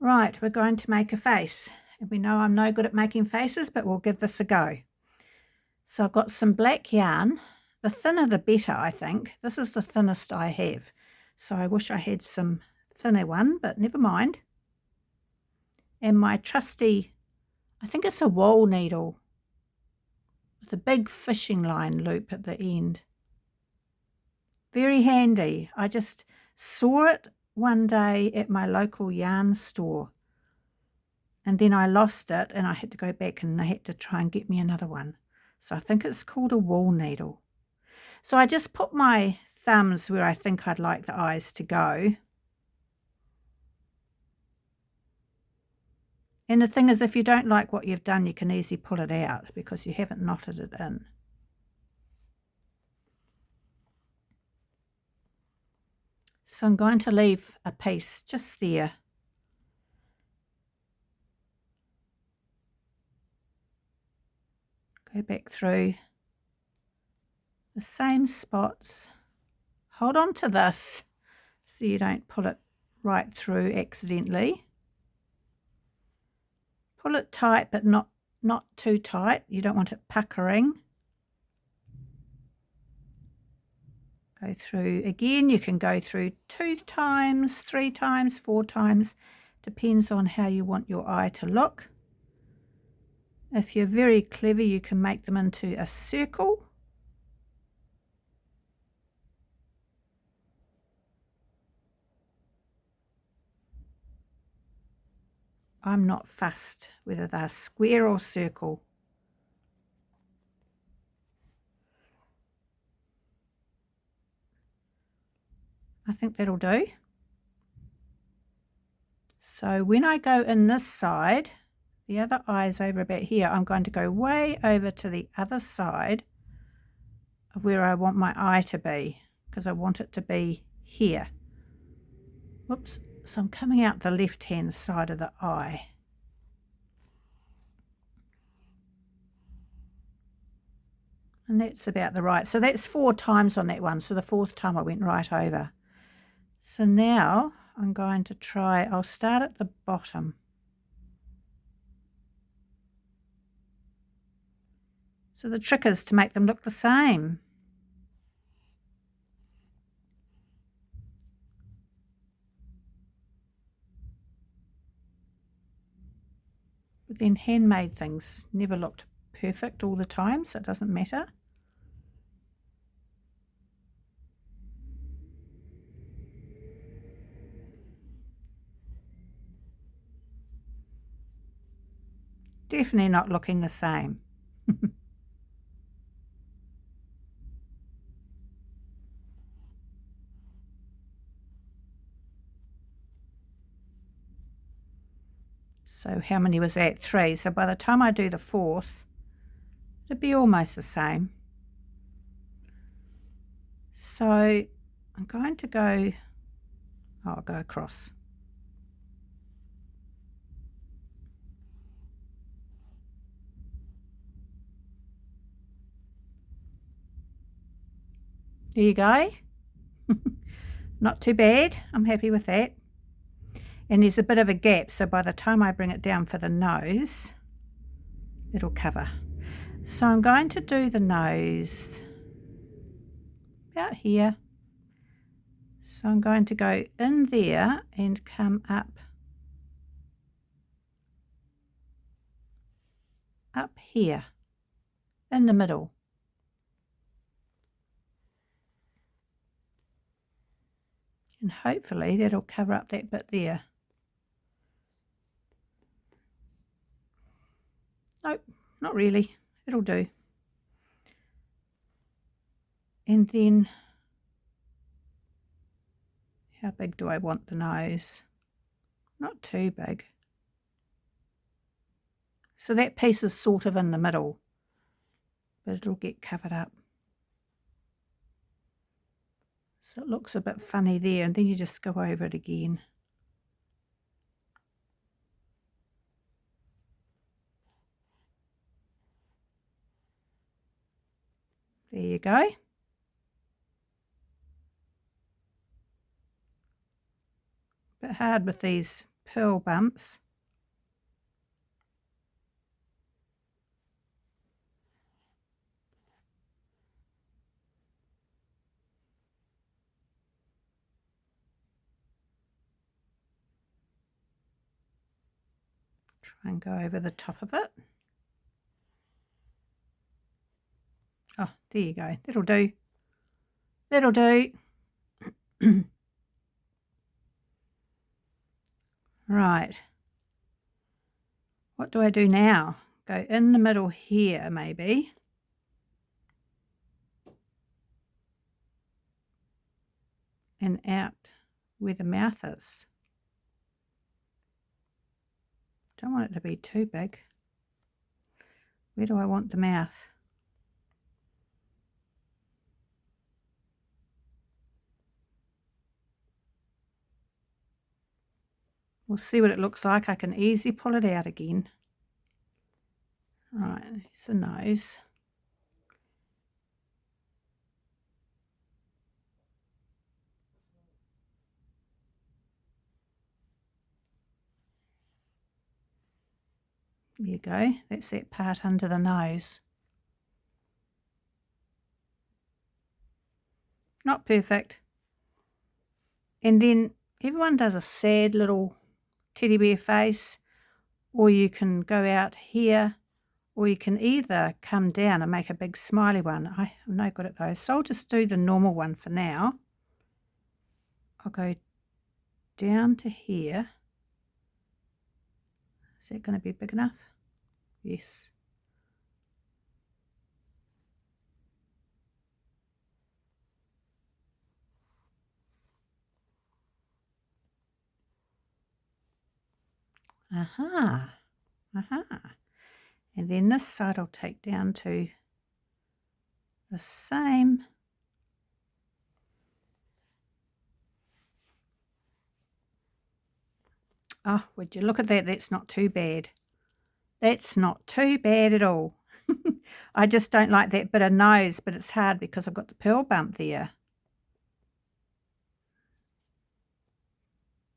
Right, we're going to make a face. And we know I'm no good at making faces, but we'll give this a go. So I've got some black yarn. The thinner the better, I think. This is the thinnest I have. So I wish I had some thinner one, but never mind. And my trusty, I think it's a wool needle with a big fishing line loop at the end. Very handy. I just saw it one day at my local yarn store. And then I lost it and I had to go back and I had to try and get me another one. So I think it's called a wool needle. So I just put my thumbs where I think I'd like the eyes to go. And the thing is, if you don't like what you've done, you can easily pull it out because you haven't knotted it in. So I'm going to leave a piece just there. Go back through the same spots. Hold on to this so you don't pull it right through accidentally. Pull it tight, but not too tight. You don't want it puckering. Go through again. You can go through 2 times, 3 times, 4 times. Depends on how you want your eye to look. If you're very clever, you can make them into a circle. I'm not fussed whether they're square or circle. I think that'll do. So when I go in this side, the other eye is over about here. I'm going to go way over to the other side of where I want my eye to be because I want it to be here. Whoops. So I'm coming out the left-hand side of the eye. And that's about the right. So that's 4 times on that one. So the 4th time I went right over. So now I'm going to try, I'll start at the bottom. So the trick is to make them look the same. But then handmade things never looked perfect all the time, so it doesn't matter. Definitely not looking the same. So how many was that? 3. So by the time I do the 4th, it'll be almost the same. So I'm going to go, I'll go across. There you go. Not too bad. I'm happy with that. And there's a bit of a gap, so by the time I bring it down for the nose, it'll cover. So I'm going to do the nose about here. So I'm going to go in there and come up here in the middle. And hopefully that'll cover up that bit there. Nope, not really. It'll do. And then, how big do I want the nose? Not too big. So that piece is sort of in the middle, but it'll get covered up. So it looks a bit funny there, and then you just go over it again. There you go. Bit hard with these pearl bumps. Try and go over the top of it. Oh, there you go. That'll do. That'll do. Right. What do I do now? Go in the middle here, maybe. And out where the mouth is. Don't want it to be too big. Where do I want the mouth? We'll see what it looks like. I can easily pull it out again. Right, there's the nose. There you go. That's that part under the nose. Not perfect. And then everyone does a sad little teddy bear face, or you can go out here, or you can either come down and make a big smiley one. I'm no good at those, so I'll just do the normal one for now. I'll go down to here. Is that going to be big enough? Yes. Aha. And then this side I'll take down to the same. Oh, would you look at that? That's not too bad. That's not too bad at all. I just don't like that bit of nose, but it's hard because I've got the pearl bump there.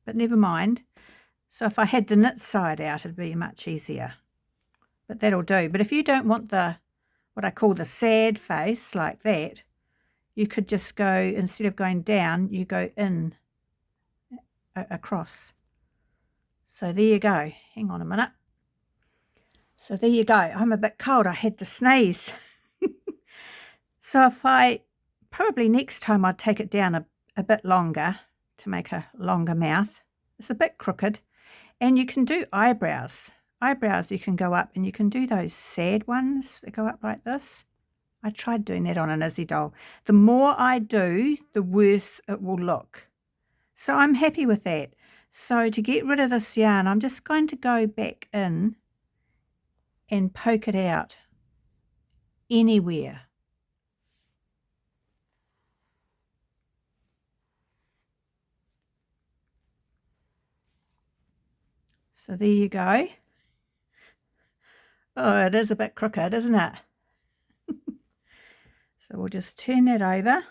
But never mind. So if I had the knit side out, it'd be much easier. But that'll do. But if you don't want the, what I call the sad face like that, you could just go, instead of going down, you go in across. So there you go. Hang on a minute. So there you go. I'm a bit cold. I had to sneeze. So if I, probably next time I'd take it down a bit longer to make a longer mouth. It's a bit crooked. And you can do eyebrows. Eyebrows you can go up and you can do those sad ones that go up like this. I tried doing that on an Izzy doll. The more I do, the worse it will look. So I'm happy with that. So to get rid of this yarn, I'm just going to go back in and poke it out anywhere. So there you go. Oh, it is a bit crooked, isn't it? So we'll just turn that over,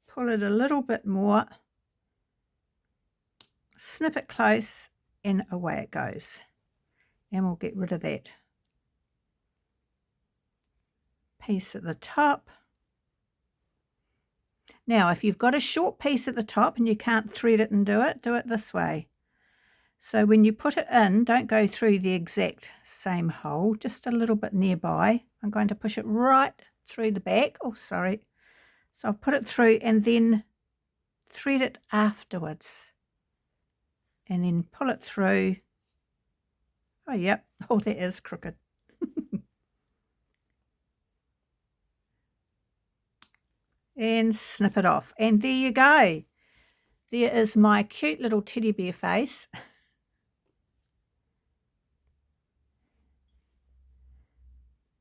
pull it a little bit more, snip it close, and away it goes. And we'll get rid of that piece at the top. Now, if you've got a short piece at the top and you can't thread it and do it this way. So when you put it in, don't go through the exact same hole, just a little bit nearby. I'm going to push it right through the back. Oh, sorry. So I'll put it through and then thread it afterwards. And then pull it through. Oh, yep. Oh, that is crooked. And snip it off. And there you go. There is my cute little teddy bear face.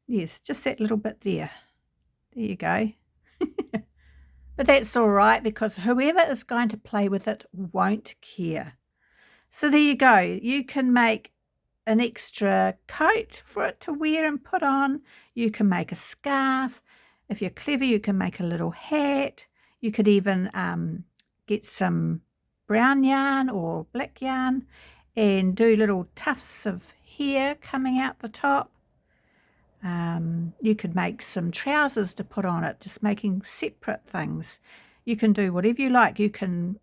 Yes, just that little bit there. There you go. But that's all right because whoever is going to play with it won't care. So there you go. You can make an extra coat for it to wear and put on. You can make a scarf. If you're clever, you can make a little hat. You could even get some brown yarn or black yarn and do little tufts of hair coming out the top. You could make some trousers to put on it, just making separate things. You can do whatever you like. You can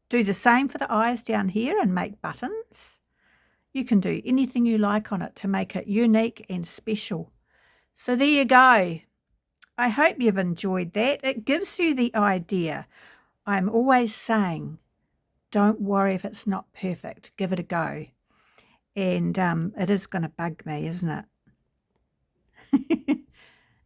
do the same for the eyes down here and make buttons. You can do anything you like on it to make it unique and special. So there you go. I hope you've enjoyed that. It gives you the idea. I'm always saying, don't worry if it's not perfect. Give it a go. And it is going to bug me, isn't it?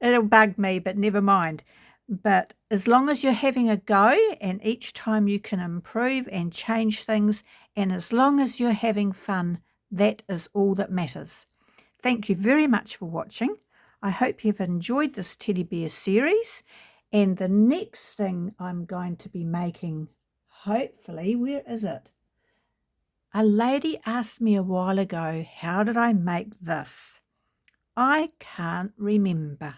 It'll bug me, but never mind. But as long as you're having a go and each time you can improve and change things, and as long as you're having fun, that is all that matters. Thank you very much for watching. I hope you've enjoyed this teddy bear series. And the next thing I'm going to be making, hopefully, where is it? A lady asked me a while ago, how did I make this? I can't remember.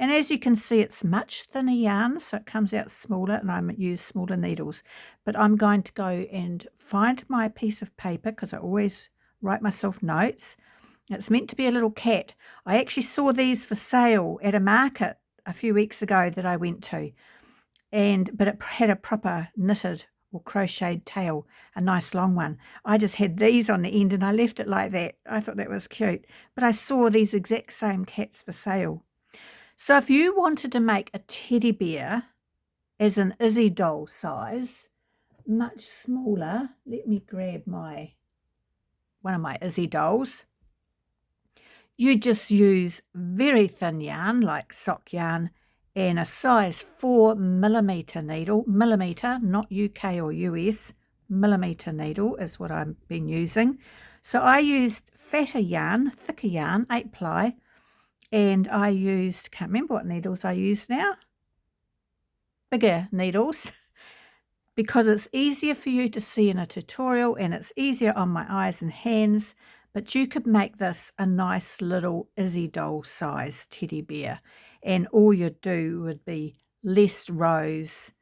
And as you can see, it's much thinner yarn, so it comes out smaller, and I use smaller needles. But I'm going to go and find my piece of paper, because I always write myself notes. It's meant to be a little cat. I actually saw these for sale at a market a few weeks ago that I went to, but it had a proper knitted or crocheted tail, a nice long one. I just had these on the end and I left it like that. I thought that was cute. But I saw these exact same cats for sale. So if you wanted to make a teddy bear as an Izzy doll size, much smaller, let me grab one of my Izzy dolls. You just use very thin yarn like sock yarn and a size 4 millimeter needle, millimeter, not UK or US, millimeter needle is what I've been using. So I used fatter yarn, thicker yarn, 8 ply, and I used, can't remember what needles I used now, bigger needles, because it's easier for you to see in a tutorial and it's easier on my eyes and hands. But you could make this a nice little Izzy doll size teddy bear, and all you'd do would be less rows,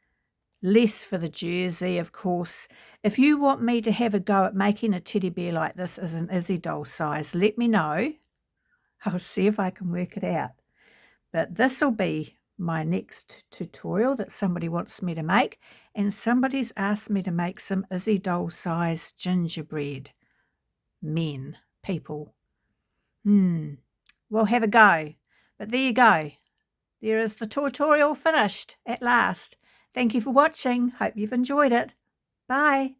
less for the jersey, of course. If you want me to have a go at making a teddy bear like this as an Izzy doll size, let me know. I'll see if I can work it out. But this will be my next tutorial that somebody wants me to make, and somebody's asked me to make some Izzy doll size gingerbread people. We'll have a go. But there you go. There is the tutorial finished at last. Thank you for watching. Hope you've enjoyed it. Bye.